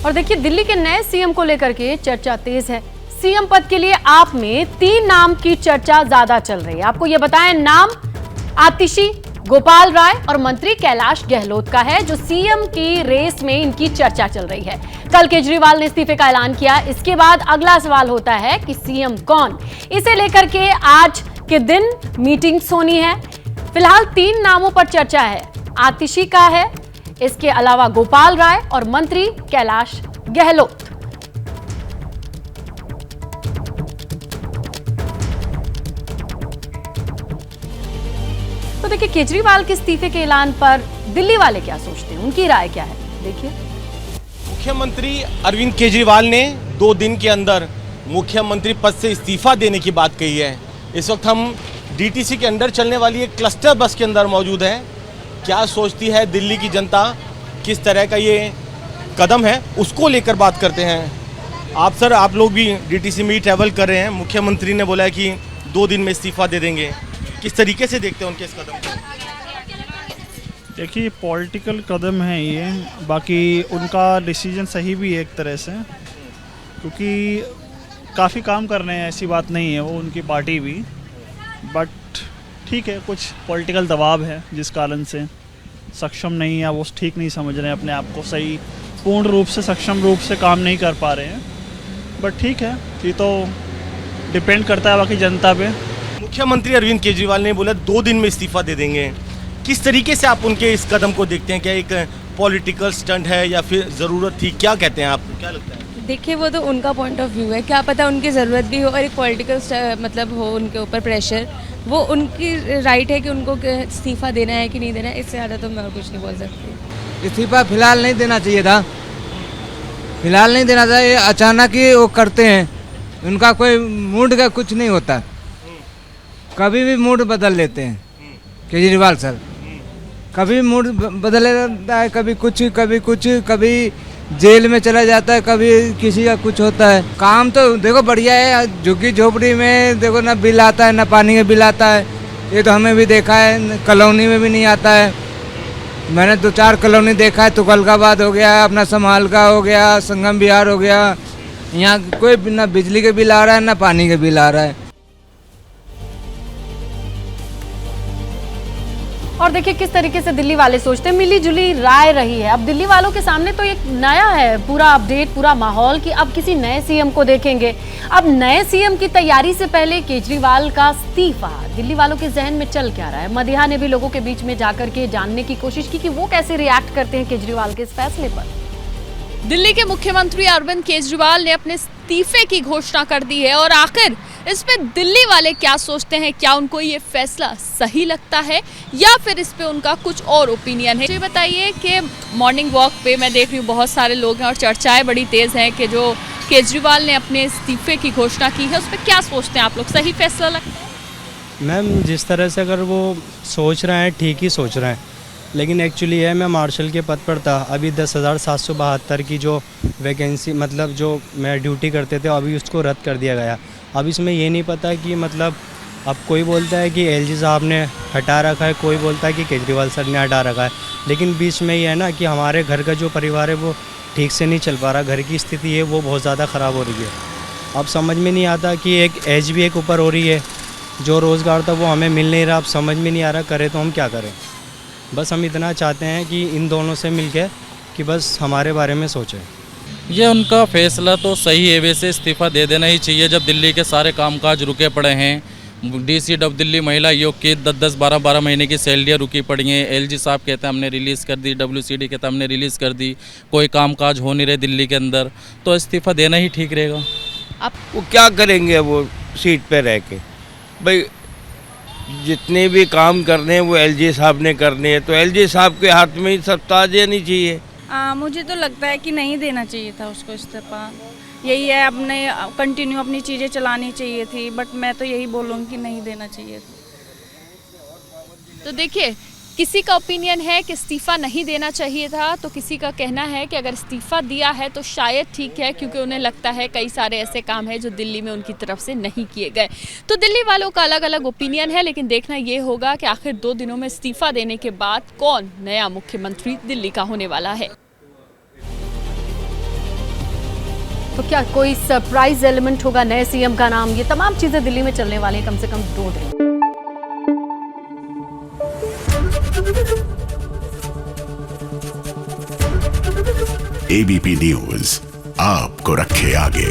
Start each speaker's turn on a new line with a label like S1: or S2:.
S1: और देखिए, दिल्ली के नए सीएम को लेकर के चर्चा तेज है। सीएम पद के लिए आप में 3 नाम की चर्चा ज्यादा चल रही है। आपको यह बताएं, नाम आतिशी, गोपाल राय और मंत्री कैलाश गहलोत का है, जो सीएम की रेस में इनकी चर्चा चल रही है। कल केजरीवाल ने इस्तीफे का ऐलान किया। इसके बाद अगला सवाल होता है कि सीएम कौन। इसे लेकर के आज के दिन मीटिंग्स होनी है। फिलहाल 3 नामों पर चर्चा है। आतिशी का है, इसके अलावा गोपाल राय और मंत्री कैलाश गहलोत। तो देखिए, केजरीवाल के इस्तीफे के ऐलान पर दिल्ली वाले क्या सोचते हैं, उनकी राय क्या है, देखिए।
S2: मुख्यमंत्री अरविंद केजरीवाल ने 2 दिन के अंदर मुख्यमंत्री पद से इस्तीफा देने की बात कही है। इस वक्त हम डीटीसी के अंदर चलने वाली एक क्लस्टर बस के अंदर मौजूद हैं। क्या सोचती है दिल्ली की जनता, किस तरह का ये कदम है, उसको लेकर बात करते हैं। आप लोग भी डीटीसी में ही ट्रैवल कर रहे हैं। मुख्यमंत्री ने बोला है कि 2 दिन में इस्तीफा दे देंगे। किस तरीके से देखते हैं उनके इस कदम को?
S3: देखिए, पॉलिटिकल कदम है ये, बाकी उनका डिसीजन सही भी है एक तरह से, क्योंकि काफ़ी काम कर रहे हैं, ऐसी बात नहीं है वो, उनकी पार्टी भी। बट ठीक है, कुछ पॉलिटिकल दबाव है जिस कारण से सक्षम नहीं है, वो ठीक नहीं समझ रहे हैं अपने आप को, सही पूर्ण रूप से सक्षम रूप से काम नहीं कर पा रहे हैं। बट ठीक है, ये तो डिपेंड करता है बाकी जनता पे।
S2: मुख्यमंत्री अरविंद केजरीवाल ने बोला 2 दिन में इस्तीफा दे देंगे। किस तरीके से आप उनके इस कदम को देखते हैं? क्या एक पॉलिटिकल स्टंट है या फिर ज़रूरत थी? क्या कहते हैं आपको, क्या लगता है?
S4: देखिए, वो तो उनका पॉइंट ऑफ व्यू है, क्या पता उनकी ज़रूरत भी हो और एक पॉलिटिकल मतलब हो उनके ऊपर प्रेशर, वो उनकी राइट है कि उनको इस्तीफा देना है कि नहीं देना है। इससे ज़्यादा तो मैं और कुछ नहीं बोल सकती।
S5: इस्तीफा फिलहाल नहीं देना चाहिए था, फिलहाल नहीं देना चाहिए। अचानक ही वो करते हैं, उनका कोई मूड का कुछ नहीं होता, कभी भी मूड बदल लेते हैं केजरीवाल सर। कभी मूड बदल जाता है, कभी कुछ कभी कुछ, कभी जेल में चला जाता है, कभी किसी का कुछ होता है। काम तो देखो बढ़िया है, झुग्गी झोपड़ी में देखो ना बिल आता है, ना पानी का बिल आता है। ये तो हमें भी देखा है, कॉलोनी में भी नहीं आता है। मैंने 2-4 कॉलोनी देखा है, तुगलकाबाद हो गया, अपना संभाल का हो गया, संगम विहार हो गया। यहाँ कोई ना बिजली का बिल आ रहा है, ना पानी का बिल आ रहा है।
S1: और देखिए, किस तरीके से दिल्ली वाले सोचते हैं। मिली जुली राय रही है। अब दिल्ली वालों के सामने तो एक नया है पूरा अपडेट, पूरा माहौल कि अब किसी नए सीएम को देखेंगे। अब नए सीएम की तैयारी से पहले केजरीवाल का इस्तीफा, दिल्ली वालों के जहन में चल क्या रहा है। मदिहा ने भी लोगों के बीच में जाकर के जानने की कोशिश की कि वो कैसे रिएक्ट करते हैं केजरीवाल के इस फैसले पर।
S6: दिल्ली के मुख्यमंत्री अरविंद केजरीवाल ने अपने इस्तीफे की घोषणा कर दी है और आखिर इस पे दिल्ली वाले क्या सोचते हैं, क्या उनको ये फैसला सही लगता है या फिर इस पे उनका कुछ और ओपिनियन है। मुझे बताइए कि मॉर्निंग वॉक पे मैं देख रही हूँ बहुत सारे लोग हैं और चर्चाएं बड़ी तेज हैं कि जो केजरीवाल ने अपने इस्तीफे की घोषणा की है उस पर क्या सोचते हैं आप लोग, सही फैसला लगता है?
S7: मैम, जिस तरह से अगर वो सोच रहे हैं ठीक ही सोच रहे हैं, लेकिन एक्चुअली है मैं मार्शल के पद पर था। अभी 10,772 की जो वैकेंसी मतलब जो मैं ड्यूटी करते थे अभी उसको रद्द कर दिया गया। अब इसमें ये नहीं पता कि मतलब अब कोई बोलता है कि एलजी साहब ने हटा रखा है, कोई बोलता है कि केजरीवाल सर ने हटा रखा है, लेकिन बीच में ये है ना कि हमारे घर का जो परिवार है वो ठीक से नहीं चल पा रहा, घर की स्थिति है वो बहुत ज़्यादा ख़राब हो रही है। अब समझ में नहीं आता कि एक एज भी एक ऊपर हो रही है, जो रोज़गार था वो हमें मिल नहीं रहा। अब समझ में नहीं आ रहा करें तो हम क्या करें। बस हम इतना चाहते हैं कि इन दोनों से मिलके कि बस हमारे बारे में सोचें।
S8: ये उनका फैसला तो सही है, वैसे इस्तीफा दे देना ही चाहिए जब दिल्ली के सारे कामकाज रुके पड़े हैं। डीसी दिल्ली महिला आयोग की 10-10, 12-12 महीने की सैलरियाँ रुकी पड़ी हैं। एलजी साहब कहते हैं हमने रिलीज़ कर दी, WCD कहता है हमने रिलीज़ कर दी, कोई कामकाज हो नहीं रहे दिल्ली के अंदर, तो इस्तीफा देना ही ठीक रहेगा।
S9: अब वो क्या करेंगे, वो सीट पे रह के भाई जितने भी काम करने हैं वो एलजी साहब ने करने हैं, तो एलजी साहब के हाथ में ही सत्ता देनी चाहिए।
S4: मुझे तो लगता है कि नहीं देना चाहिए था उसको इस्तीफा। यही है, अपने कंटिन्यू अपनी चीज़ें चलानी चाहिए थी, बट मैं तो यही बोलूँगी कि नहीं देना चाहिए।
S6: तो देखिए, किसी का ओपिनियन है कि इस्तीफा नहीं देना चाहिए था, तो किसी का कहना है कि अगर इस्तीफा दिया है तो शायद ठीक है, क्योंकि उन्हें लगता है कई सारे ऐसे काम हैं जो दिल्ली में उनकी तरफ से नहीं किए गए। तो दिल्ली वालों का अलग अलग ओपिनियन है, लेकिन देखना ये होगा कि आखिर 2 दिनों में इस्तीफा देने के बाद कौन नया मुख्यमंत्री दिल्ली का होने वाला है।
S1: तो क्या कोई सरप्राइज एलिमेंट होगा नए सीएम का नाम? ये तमाम चीजें दिल्ली में चलने वाली हैं कम से कम 2 दिन।
S10: एबीपी न्यूज आपको रखे आगे।